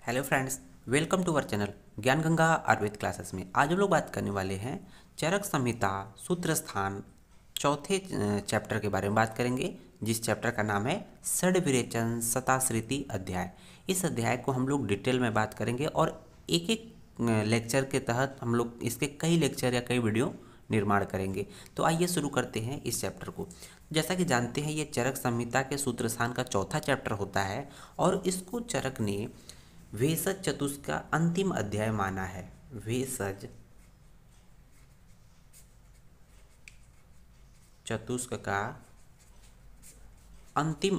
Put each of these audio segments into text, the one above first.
Hello friends, welcome to our channel Gyan Ganga Ayurveda classes में। आज हम लोग बात करने वाले हैं चरक संहिता सूत्र स्थान चौथे चैप्टर के बारे में बात करेंगे, जिस चैप्टर का नाम है षड विरेचन शताश्रिति अध्याय। इस अध्याय को हम लोग डिटेल में बात करेंगे और एक एक लेक्चर के तहत हम लोग इसके कई लेक्चर या कई वीडियो निर्माण करेंगे। तो आइए शुरू करते हैं इस चैप्टर को। जैसा कि जानते हैं, ये चरक संहिता के सूत्र स्थान का चौथा चैप्टर होता है और इसको चरक ने भेषज चतुष्क का अंतिम अध्याय माना है। भेषज चतुष्क का अंतिम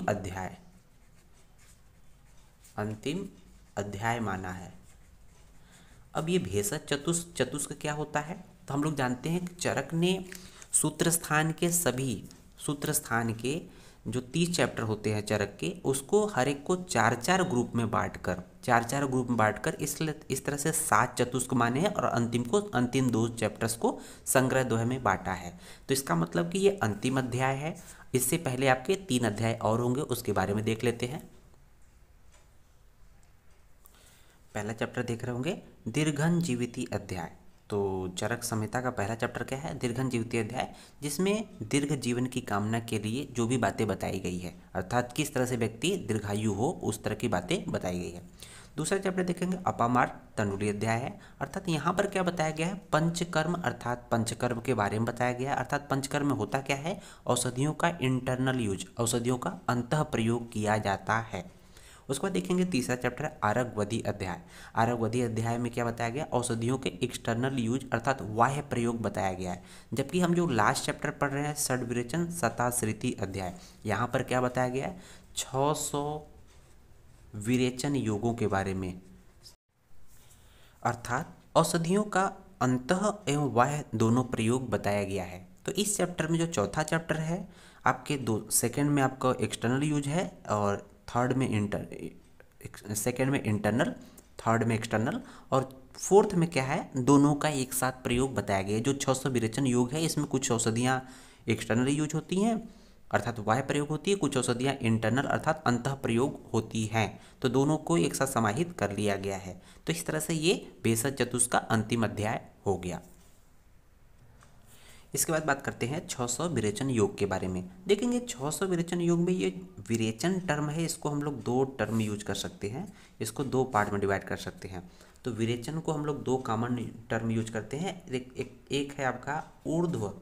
अध्याय माना है। अब ये भेषज चतुष्क क्या होता है, तो हम लोग जानते हैं कि चरक ने सूत्र स्थान के जो 30 चैप्टर होते हैं चरक के, उसको हर एक को चार चार ग्रुप में बांटकर इस तरह से 7 चतुष्क माने हैं और अंतिम 2 चैप्टर्स को संग्रह दोहे में बांटा है। तो इसका मतलब कि ये अंतिम अध्याय है। इससे पहले आपके 3 अध्याय और होंगे, उसके बारे में देख लेते हैं। पहला चैप्टर देख रहे होंगे दीर्घन जीविती अध्याय। तो चरक संहिता का पहला चैप्टर क्या है? दीर्घन जीविती अध्याय, जिसमें दीर्घ जीवन की कामना के लिए जो भी बातें बताई गई है, अर्थात किस तरह से व्यक्ति दीर्घायु हो, उस तरह की बातें बताई गई है। दूसरा चैप्टर देखेंगे अपामार तंडुली अध्याय है। अर्थात यहाँ पर क्या बताया गया है? पंचकर्म, अर्थात पंचकर्म के बारे में बताया गया है। अर्थात पंचकर्म में होता क्या है? औषधियों का इंटरनल यूज, औषधियों का अंतः प्रयोग किया जाता है। उसके बाद देखेंगे तीसरा चैप्टर है आरगवधि अध्याय। आरगवधि अध्याय में क्या बताया गया? औषधियों के एक्सटर्नल यूज, अर्थात बाह्य प्रयोग बताया गया है। जबकि हम जो लास्ट चैप्टर पढ़ रहे हैं षड विरेचन शताश्रिति अध्याय, यहाँ पर क्या बताया गया है? 600 विरेचन योगों के बारे में, अर्थात औषधियों का अंतः एवं बाह्य दोनों प्रयोग बताया गया है। तो इस चैप्टर में जो चौथा चैप्टर है आपके सेकंड में आपका एक्सटर्नल यूज है और सेकंड में इंटरनल, थर्ड में एक्सटर्नल और फोर्थ में क्या है? दोनों का एक साथ प्रयोग बताया गया है। जो 600 विरेचन योग है, इसमें कुछ औषधियाँ एक्सटर्नल यूज होती हैं, अर्थात बाह्य प्रयोग होती है, कुछ औषधियाँ इंटरनल अर्थात अंतः प्रयोग होती हैं। तो दोनों को एक साथ समाहित कर लिया गया है। तो इस तरह से ये भेषज चतुष्क का अंतिम अध्याय हो गया। इसके बाद बात करते हैं 600 विरेचन योग के बारे में। देखेंगे 600 विरेचन योग में ये विरेचन टर्म है, इसको हम लोग 2 टर्म यूज कर सकते हैं, इसको 2 पार्ट में डिवाइड कर सकते हैं। तो विरेचन को हम लोग 2 कॉमन टर्म यूज करते हैं। एक है आपका ऊर्ध्व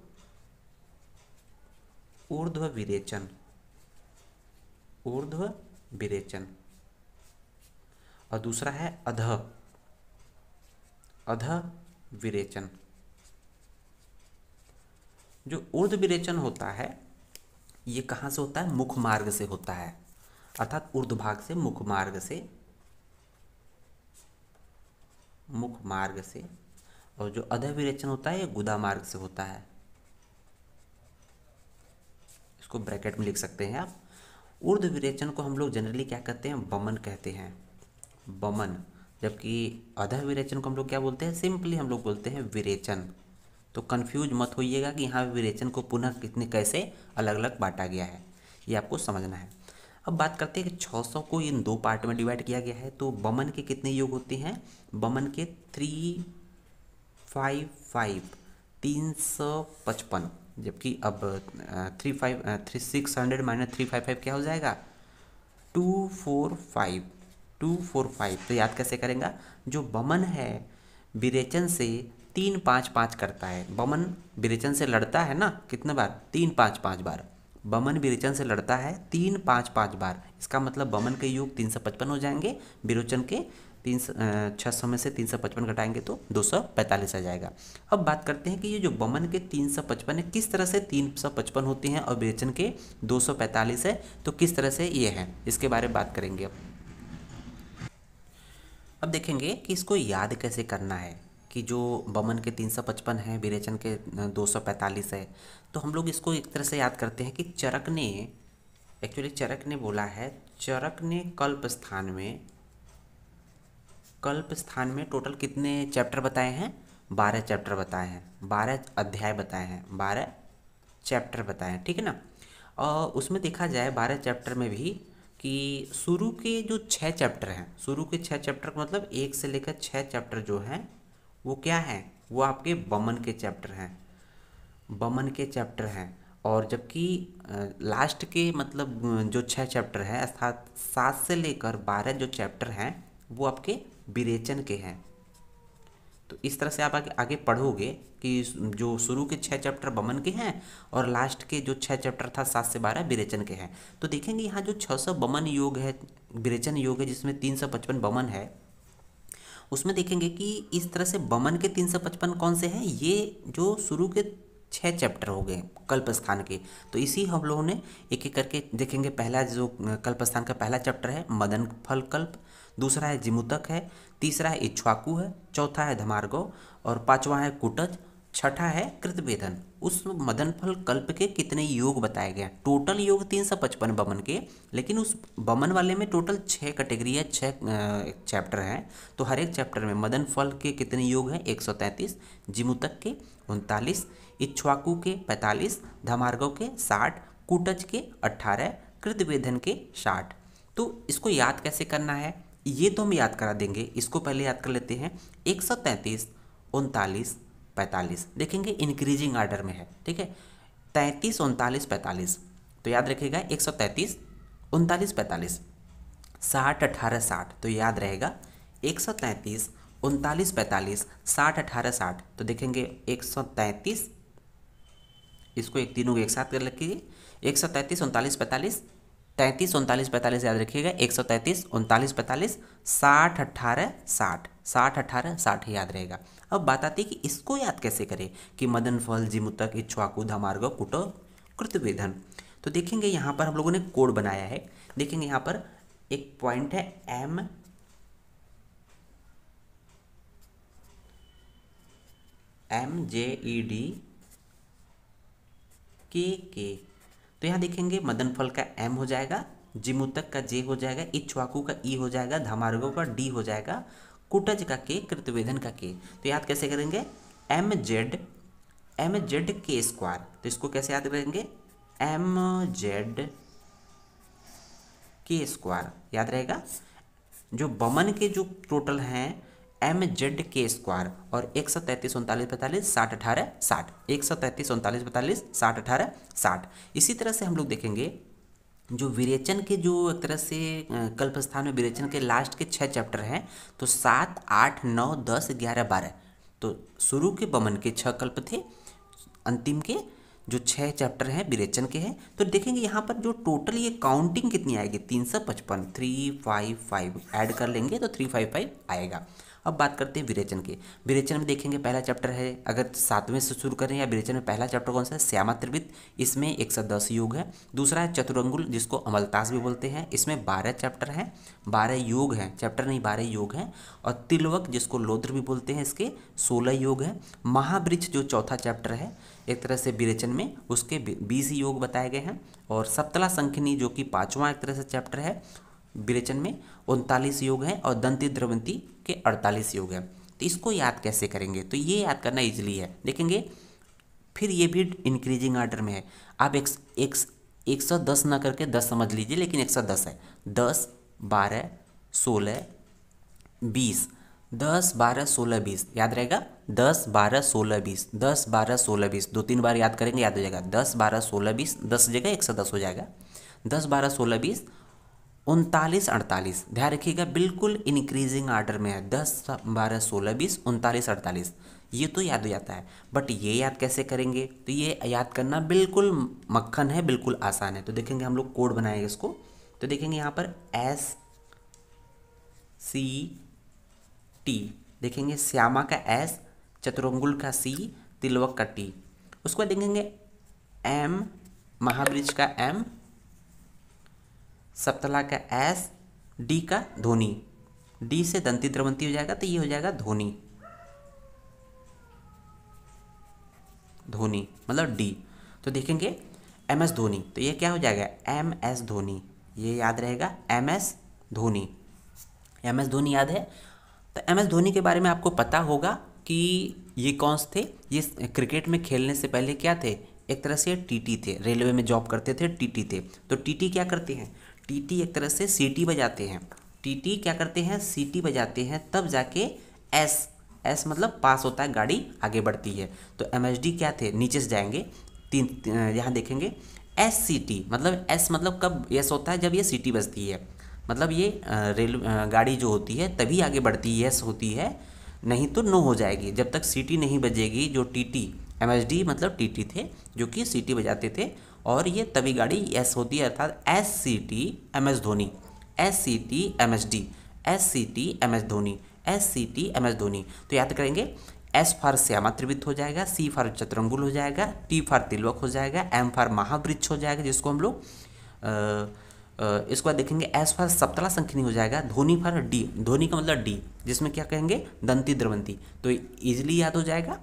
विरेचन और दूसरा है अध विरेचन। जो ऊर्ध्व विरेचन होता है ये कहाँ से होता है? मुख मार्ग से होता है, अर्थात ऊर्ध्व भाग से मुख मार्ग से। और जो अध विरेचन होता है ये गुदा मार्ग से होता है। इसको ब्रैकेट में लिख सकते हैं आप। ऊर्ध्व विरेचन को हम लोग जनरली क्या कहते हैं? बमन कहते हैं, बमन। जबकि अध विरेचन को हम लोग क्या बोलते हैं? सिंपली हम लोग बोलते हैं विरेचन। तो कंफ्यूज मत होइएगा कि यहाँ विरेचन को पुनः कैसे अलग अलग बांटा गया है, ये आपको समझना है। अब बात करते हैं कि 600 को इन 2 पार्ट में डिवाइड किया गया है। तो बमन के कितने योग होते हैं? बमन के 355, जबकि अब 600 माइनस 355 क्या हो जाएगा? 245। तो याद कैसे करेंगे? जो बमन है विरेचन से 3-5-5 करता है। बमन विरेचन से लड़ता है ना, कितने बार? 3-5-5 बार। बमन विरेचन से लड़ता है 3-5-5 बार। इसका मतलब बमन के योग 355 हो जाएंगे, विरोचन के 600 में से 355 घटाएंगे तो 245 आ जाएगा। अब बात करते हैं कि ये जो बमन के 355 है, किस तरह से 355 होते हैं और विरेचन के 245 है, तो किस तरह से ये है, इसके बारे में बात करेंगे। अब देखेंगे कि इसको याद कैसे करना है कि जो बमन के 355 है, विरेचन के 245 है। तो हम लोग इसको एक तरह से याद करते हैं कि चरक ने बोला है, चरक ने कल्प स्थान में टोटल कितने चैप्टर बताए हैं? 12 चैप्टर बताए हैं, 12 अध्याय बताए हैं, 12 चैप्टर बताए हैं, ठीक है ना। और उसमें देखा जाए 12 चैप्टर में भी कि शुरू के जो 6 चैप्टर हैं, शुरू के 6 चैप्टर का मतलब 1 से लेकर 6 चैप्टर जो हैं वो क्या हैं, वो आपके बमन के चैप्टर हैं, बमन के चैप्टर हैं। और जबकि लास्ट के मतलब जो 6 चैप्टर हैं अर्थात 7 से लेकर 12 जो चैप्टर हैं वो आपके विरेचन के हैं। तो इस तरह से आप आगे पढ़ोगे कि जो शुरू के 6 चैप्टर बमन के हैं और लास्ट के जो 6 चैप्टर था 7 से 12 विरेचन के हैं। तो देखेंगे यहाँ जो 600 बमन योग है, विरेचन योग है, जिसमें 355 बमन है, उसमें देखेंगे कि इस तरह से बमन के 355 कौन से हैं, ये जो शुरू के 6 चैप्टर हो गए कल्प स्थान के। तो इसी हम लोगों ने एक एक करके देखेंगे। पहला जो कल्प स्थान का पहला चैप्टर है मदन फल कल्प, दूसरा है जिमुतक है, तीसरा है इक्ष्वाकु है, चौथा है धमार्गव और पांचवा है कुटज, छठा है कृतवेदन। उस मदन फल कल्प के कितने योग बताए गए हैं? टोटल योग 355 बमन के, लेकिन उस बमन वाले में टोटल 6 कैटेगरी है, 6 चैप्टर हैं। तो हर एक चैप्टर में मदन फल के कितने योग हैं? 133, जिमुतक के 39, इक्ष्वाकु के 45, धमार्गव के 60, कुटज के 18, कृतवेदन के 60। तो इसको याद कैसे करना है ये तो हम याद करा देंगे, इसको पहले याद कर लेते हैं। 133, 39, 45 देखेंगे इंक्रीजिंग आर्डर में है, ठीक है। 33, 39, 45 तो याद रखिएगा 133, 39, 45, 60, 18, 60 तो याद रहेगा 133, 39, 45, 60, 18, 60। तो देखेंगे 133, इसको एक तीनों को एक साथ कर रखिए, 133, 39, 45, 33, 39, 45 याद रखिएगा, 133, 39, 45, 60, 18, 60, 60, 18, 60 याद रहेगा। अब बात आती है कि इसको याद कैसे करें कि मदन फल, जिमुतक, इक्ष्वाकु, धमार्गव, कुटो, कृतवेदन। तो देखेंगे यहाँ पर हम लोगों ने कोड बनाया है। देखेंगे यहाँ पर एक पॉइंट है MJED के। तो यहाँ देखेंगे मदन फल का M हो जाएगा, जिमुतक का J हो जाएगा, इक्ष्वाकु का E हो जाएगा, धमार्गव का D हो जाएगा, कुटज का K, कृतवेदन का K। तो याद कैसे करेंगे? MZ K square. तो इसको कैसे याद करेंगे? MZ K स्क्वायर याद रहेगा। जो बमन के जो टोटल हैं MZ K स्क्वायर और 133, 39, 45, 60, 18, 60, 133, 39, 45, 60, 18, 60। इसी तरह से हम लोग देखेंगे जो विरेचन के जो एक तरह से कल्प स्थान में विरेचन के लास्ट के 6 चैप्टर हैं, तो 7, 8, 9, 10, 11, 12। तो शुरू के बमन के 6 कल्प थे, अंतिम के जो 6 चैप्टर हैं विरेचन के हैं। तो देखेंगे यहाँ पर जो टोटल ये काउंटिंग कितनी आएगी? 355, 355 ऐड कर लेंगे तो 355 आएगा। अब बात करते हैं विरेचन के। विरेचन में देखेंगे पहला चैप्टर है, अगर 7वें से शुरू करें या विरेचन में पहला चैप्टर कौन सा है? श्यामा त्रिवृत्त, इसमें 110 योग है। दूसरा है चतुरंगुल, जिसको अमलतास भी बोलते हैं, इसमें 12 चैप्टर हैं, 12 योग हैं, चैप्टर नहीं 12 योग हैं। और तिलवक, जिसको लोद्र भी बोलते हैं, इसके 16 योग हैं। महावृक्ष जो चौथा चैप्टर है एक तरह से विरेचन में, उसके 20 योग बताए गए हैं। और सप्तला संखिनी जो कि 5वां एक तरह से चैप्टर है विरेचन में, 39 योग हैं। और दंती द्रवंती के 48 योग हैं। तो इसको याद कैसे करेंगे? तो ये याद करना इजीली है। देखेंगे फिर ये भी इंक्रीजिंग आर्डर में है। आप 110 ना करके 10 समझ लीजिए, लेकिन 110 है। 10, 12, 16, 20, 10, 12, 16, 20 याद रहेगा। 10, 12, 16, 20, 10, 12, 16, 20 2-3 बार याद करेंगे, याद हो जाएगा। 10, 12, 16, 20 10 जगह 110 हो जाएगा। 10, 12, 16, 20 39, 48 ध्यान रखिएगा, बिल्कुल इंक्रीजिंग आर्डर में है। 10, 12, 16, 20 39, 48 ये तो याद हो जाता है। बट ये याद कैसे करेंगे? तो ये याद करना बिल्कुल मक्खन है, बिल्कुल आसान है। तो देखेंगे हम लोग कोड बनाएंगे इसको। तो देखेंगे यहाँ पर SCT, देखेंगे श्यामा का S, चतुरंगुल का C, तिलवक का T। उसको देखेंगे M, महावृक्ष का M, सप्तला का S, D का ध्वनि, D से दंती द्रवंती हो जाएगा, तो ये हो जाएगा ध्वनि, ध्वनि मतलब D। तो देखेंगे MS ध्वनि, तो ये क्या हो जाएगा? MS ध्वनि, ये याद रहेगा MS ध्वनि। MS ध्वनि याद है। तो MS धोनी के बारे में आपको पता होगा कि ये कौन से थे? ये क्रिकेट में खेलने से पहले क्या थे? एक तरह से टीटी थे, रेलवे में जॉब करते थे, टीटी थे। तो टीटी क्या करते हैं? टीटी एक तरह से सीटी बजाते हैं, टीटी क्या करते हैं, सीटी बजाते हैं, तब जाके एस, एस मतलब पास होता है, गाड़ी आगे बढ़ती है। तो एमएसडी क्या थे, नीचे से जाएंगे, यहाँ देखेंगे एस सी टी, मतलब एस मतलब कब एस होता है, जब ये सीटी बजती है, मतलब ये गाड़ी जो होती है तभी आगे बढ़ती है, एस होती है, नहीं तो नो हो जाएगी। जब तक सीटी नहीं बजेगी, जो टीटी, एमएसडी मतलब टीटी थे जो कि सीटी बजाते थे, और ये तभी गाड़ी एस होती है, अर्थात S C T M S Dhoni, S C T M S D, S C T M S Dhoni, S C T M S Dhoni. तो याद करेंगे, एस फॉर श्यामा त्रिवृत्त हो जाएगा, सी फॉर चतुरंगुल हो जाएगा, टी फॉर तिलवक हो जाएगा, एम फॉर महावृक्ष हो जाएगा, जिसको हम लोग इसके बाद देखेंगे एस फॉर सप्तला संखिनी हो जाएगा, धोनी फॉर डी, धोनी का मतलब डी, जिसमें क्या कहेंगे, दंती द्रवंती। तो इजीली याद हो जाएगा।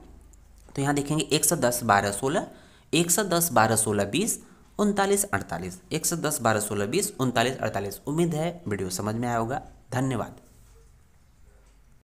तो यहाँ देखेंगे 110 12 16, 110 12 16 20 39 48, 110 12 16 20 39 48। उम्मीद है वीडियो समझ में आया होगा। धन्यवाद।